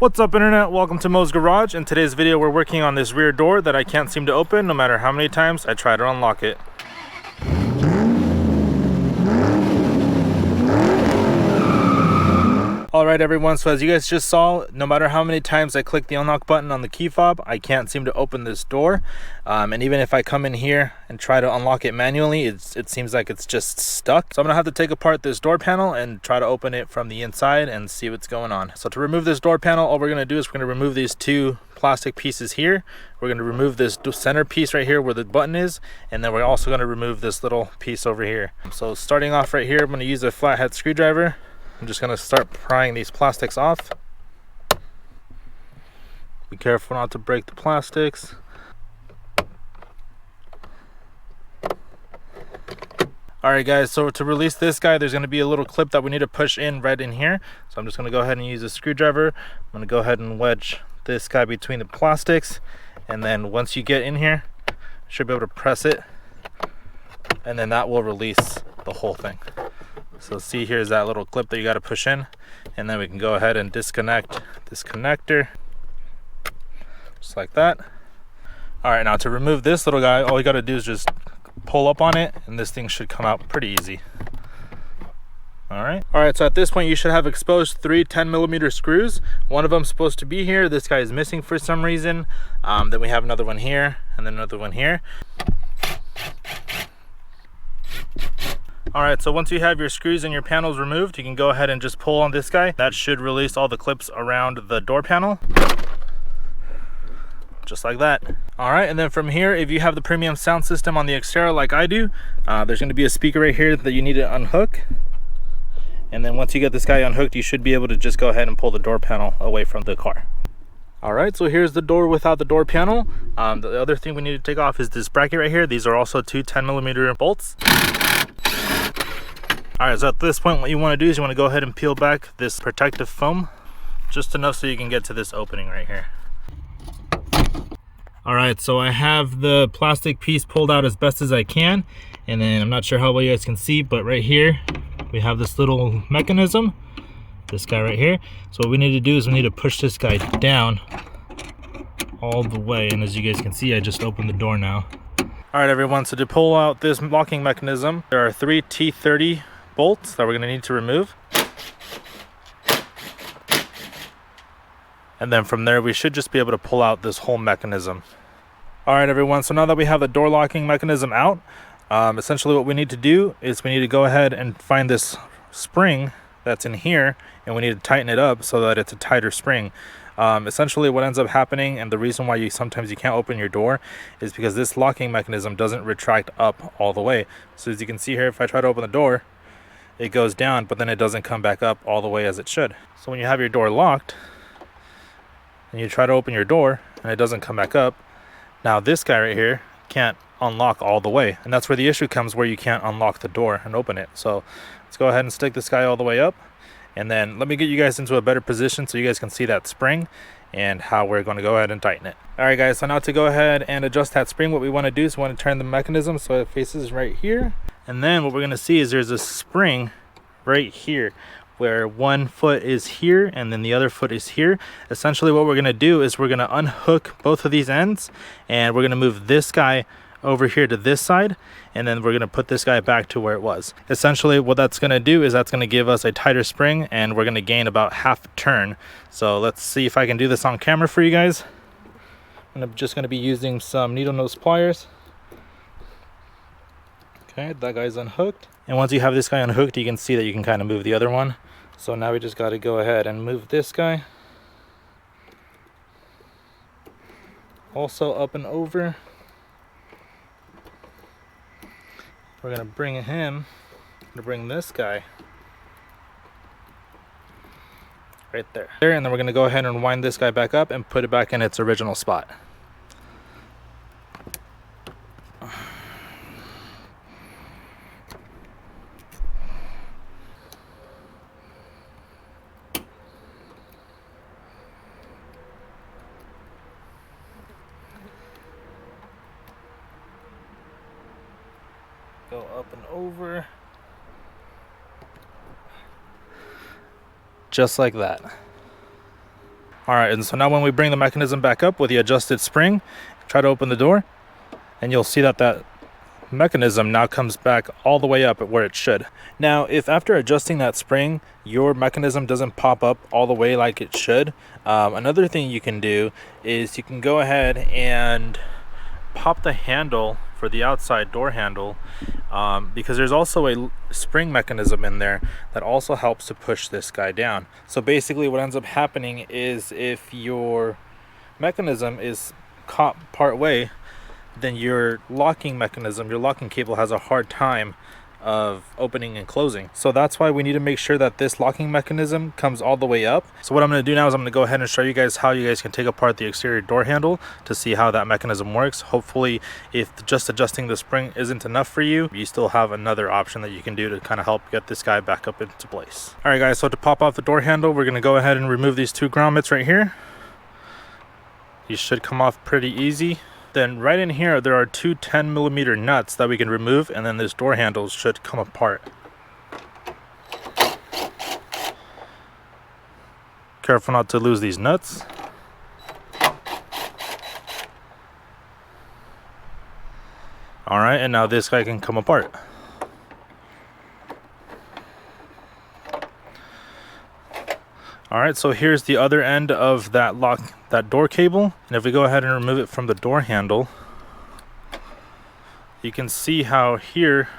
What's up internet, welcome to Mo's Garage. In today's video we're working on this rear door that I can't seem to open no matter how many times I try to unlock it. Alright everyone, so as you guys just saw, no matter how many times I click the unlock button on the key fob, I can't seem to open this door. And even if I come in here and try to unlock it manually, it seems like it's just stuck. So I'm going to have to take apart this door panel and try to open it from the inside and see what's going on. So to remove this door panel, all we're going to do is we're going to remove these two plastic pieces here. We're going to remove this center piece right here where the button is, and then we're also going to remove this little piece over here. So starting off right here, I'm going to use a flathead screwdriver. I'm just going to start prying these plastics off. Be careful not to break the plastics. Alright guys, so to release this guy, there's going to be a little clip that we need to push in right in here. So I'm just going to go ahead and use a screwdriver. I'm going to go ahead and wedge this guy between the plastics. And then once you get in here, you should be able to press it. And then that will release the whole thing. So see, here's that little clip that you got to push in, and then we can go ahead and disconnect this connector just like that. All right, now to remove this little guy, all you got to do is just pull up on it and this thing should come out pretty easy. All right, so at this point you should have exposed three 10mm screws. One of them is supposed to be here. This guy is missing for some reason. Then we have another one here and then another one here. Alright, so once you have your screws and your panels removed, you can go ahead and just pull on this guy. That should release all the clips around the door panel. Just like that. Alright, and then from here, if you have the premium sound system on the Xterra like I do, there's going to be a speaker right here that you need to unhook. And then once you get this guy unhooked, you should be able to just go ahead and pull the door panel away from the car. Alright, so here's the door without the door panel. The other thing we need to take off is this bracket right here. These are also two 10mm bolts. Alright, so at this point what you want to do is you want to go ahead and peel back this protective foam just enough so you can get to this opening right here. Alright, so I have the plastic piece pulled out as best as I can, and then I'm not sure how well you guys can see, but right here we have this little mechanism, this guy right here. So what we need to do is we need to push this guy down all the way, and as you guys can see, I just opened the door now. Alright everyone, so to pull out this locking mechanism, there are three T30 bolts that we're going to need to remove, and then from there we should just be able to pull out this whole mechanism. Alright everyone, so now that we have the door locking mechanism out, essentially what we need to do is we need to go ahead and find this spring that's in here, and we need to tighten it up so that it's a tighter spring. Essentially what ends up happening, and the reason why sometimes you can't open your door, is because this locking mechanism doesn't retract up all the way. So as you can see here, if I try to open the door, it goes down, but then it doesn't come back up all the way as it should. So when you have your door locked and you try to open your door and it doesn't come back up, now this guy right here can't unlock all the way, and that's where the issue comes, where you can't unlock the door and open it. So let's go ahead and stick this guy all the way up, and then let me get you guys into a better position so you guys can see that spring and how we're going to go ahead and tighten it. Alright guys, so now to go ahead and adjust that spring, what we want to do is we want to turn the mechanism so it faces right here. And then what we're going to see is there's a spring right here where one foot is here and then the other foot is here. Essentially what we're going to do is we're going to unhook both of these ends, and we're going to move this guy over here to this side, and then we're going to put this guy back to where it was. Essentially what that's going to do is that's going to give us a tighter spring, and we're going to gain about half a turn. So let's see if I can do this on camera for you guys. I'm just going to be using some needle nose pliers. Okay, that guy's unhooked. And once you have this guy unhooked, you can see that you can kind of move the other one. So now we just got to go ahead and move this guy. Also up and over. We're going to bring this guy right there. And then we're going to go ahead and wind this guy back up and put it back in its original spot. Go up and over. Just like that. All right, and so now when we bring the mechanism back up with the adjusted spring, try to open the door, and you'll see that that mechanism now comes back all the way up at where it should. Now, if after adjusting that spring, your mechanism doesn't pop up all the way like it should, another thing you can do is you can go ahead and pop the handle for the outside door handle, because there's also a spring mechanism in there that also helps to push this guy down. So basically what ends up happening is if your mechanism is caught part way, then your locking mechanism, your locking cable has a hard time of opening and closing. So that's why we need to make sure that this locking mechanism comes all the way up. So what I'm going to do now is I'm going to go ahead and show you guys how you guys can take apart the exterior door handle to see how that mechanism works. Hopefully, if just adjusting the spring isn't enough for you, you still have another option that you can do to kind of help get this guy back up into place. All right guys, so to pop off the door handle, we're going to go ahead and remove these two grommets right here. These should come off pretty easy. Then right in here there are two 10mm nuts that we can remove, and then this door handle should come apart. Careful not to lose these nuts. Alright, and now this guy can come apart. Alright, so here's the other end of that that door cable, and if we go ahead and remove it from the door handle, you can see how here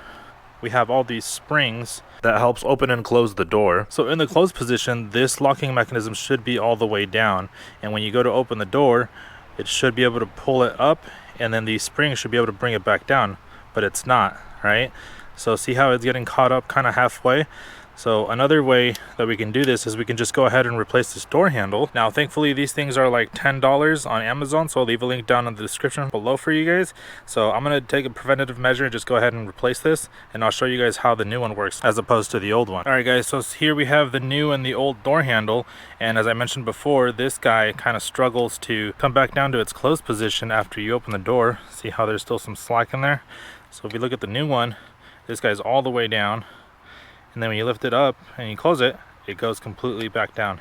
we have all these springs that helps open and close the door. So in the closed position, this locking mechanism should be all the way down, and when you go to open the door, it should be able to pull it up, and then these springs should be able to bring it back down, but it's not, right? So see how it's getting caught up kind of halfway? So another way that we can do this is we can just go ahead and replace this door handle. Now thankfully these things are like $10 on Amazon, so I'll leave a link down in the description below for you guys. So I'm going to take a preventative measure and just go ahead and replace this, and I'll show you guys how the new one works as opposed to the old one. Alright guys, so here we have the new and the old door handle, and as I mentioned before, this guy kind of struggles to come back down to its closed position after you open the door. See how there's still some slack in there? So if you look at the new one, this guy's all the way down. And then when you lift it up and you close it, it goes completely back down.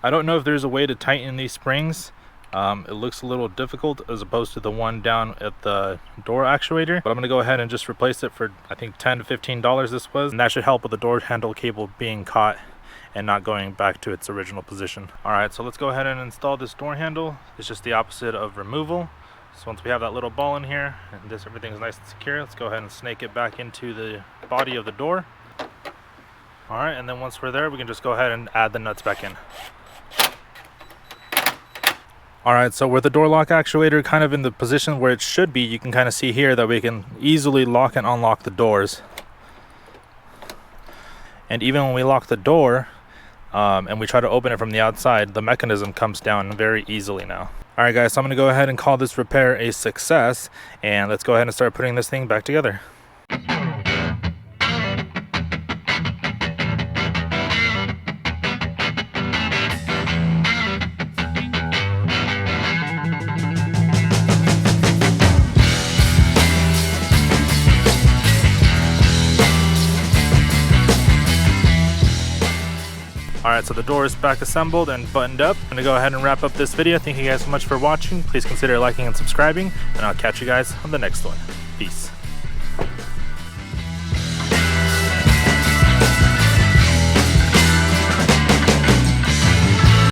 I don't know if there's a way to tighten these springs. It looks a little difficult as opposed to the one down at the door actuator. But I'm going to go ahead and just replace it for, I think, $10 to $15 this was. And that should help with the door handle cable being caught and not going back to its original position. Alright, so let's go ahead and install this door handle. It's just the opposite of removal. So once we have that little ball in here and everything's nice and secure, let's go ahead and snake it back into the body of the door. Alright, and then once we're there, we can just go ahead and add the nuts back in. Alright, so with the door lock actuator kind of in the position where it should be, you can kind of see here that we can easily lock and unlock the doors. And even when we lock the door, and we try to open it from the outside, the mechanism comes down very easily now. Alright guys, so I'm going to go ahead and call this repair a success, and let's go ahead and start putting this thing back together. Alright, so the door is back assembled and buttoned up. I'm going to go ahead and wrap up this video. Thank you guys so much for watching. Please consider liking and subscribing, and I'll catch you guys on the next one. Peace.